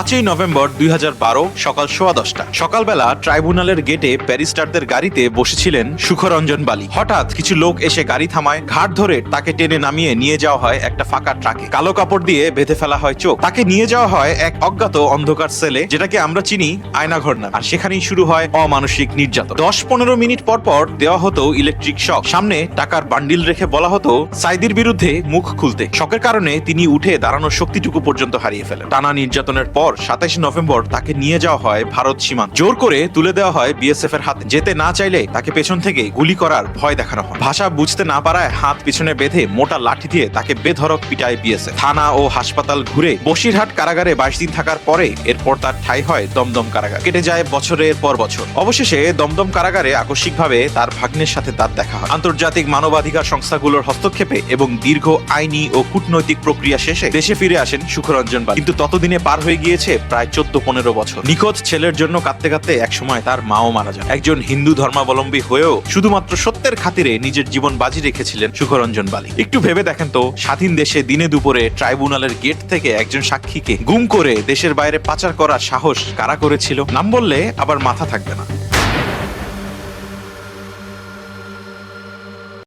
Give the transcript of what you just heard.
5ই November 2012 সকাল 10:15 সকালবেলা ট্রাইব্যুনালের গেটে ব্যারিস্টারদের গাড়িতে বসেছিলেন সুখরঞ্জন বালি। হঠাৎ কিছু লোক এসে গাড়ি থামায়, ঘাট ধরে তাকে টেনে নামিয়ে নিয়ে যাওয়া হয় একটা ফাঁকা ট্রাকে। কালো কাপড় দিয়ে বেঁধে ফেলা হয় চোখ। তাকে নিয়ে যাওয়া হয় এক অজ্ঞাত অন্ধকার সেলে, যেটাকে আমরা চিনি আয়নাঘর নামে। আর সেখানেই শুরু হয় অমানসিক নির্যাতন। 10-15 মিনিট পর পর দেওয়া হতো ইলেকট্রিক শক। সামনে টাকার বান্ডিল রেখে বলা হতো সাইদির বিরুদ্ধে মুখ খুলতে। শকের কারণে তিনি উঠে দাঁড়ানোর শক্তিটুকু পর্যন্ত হারিয়ে ফেলেন। টানা নির্যাতনের পর 27 নভেম্বর তাকে নিয়ে যাওয়া হয় ভারত সীমান্ত। জোর করে তুলে দেওয়া হয় বিএসএফ এর হাতে। যেতে না চাইলে তাকে পেছন থেকে গুলি করার ভয় দেখানো হয়। ভাষা বুঝতে না পারায় হাত পিছনে বেঁধে মোটা লাঠি দিয়ে তাকে বেধড়ক পিটায় বিএসএফ। থানা ও হাসপাতাল ঘুরে বসিরহাট কারাগারে 22 দিন থাকার পরে এরপর তার ঠাঁই হয় দমদম কারাগার। কেটে যায় বছরের পর বছর। অবশেষে দমদম কারাগারে আকস্মিকভাবে তার ভাগ্নের সাথে তার দেখা হয়। আন্তর্জাতিক মানবাধিকার সংস্থাগুলোর হস্তক্ষেপে এবং দীর্ঘ আইনি ও কূটনৈতিক প্রক্রিয়া শেষে দেশে ফিরে আসেন সুখরঞ্জন বালি। কিন্তু ততদিনে পার হয়ে গিয়েছে প্রায় 14-15 বছর। নিখোঁজ ছেলের জন্য কাঁদতে কাঁদতে একসময় তার মাও মারা যান। একজন হিন্দু ধর্মাবলম্বী হয়েও শুধুমাত্র সত্যের খাতিরে নিজের জীবন বাজি রেখেছিলেন সুখরঞ্জন বালি। একটু ভেবে দেখেন তো, স্বাধীন দেশে দিনে দুপুরে ট্রাইব্যুনালের গেট থেকে একজন সাক্ষীকে গুম করে দেশের বাইরে পাচার করার সাহস কারা করেছিল? নাম বললে আবার মাথা থাকবে না।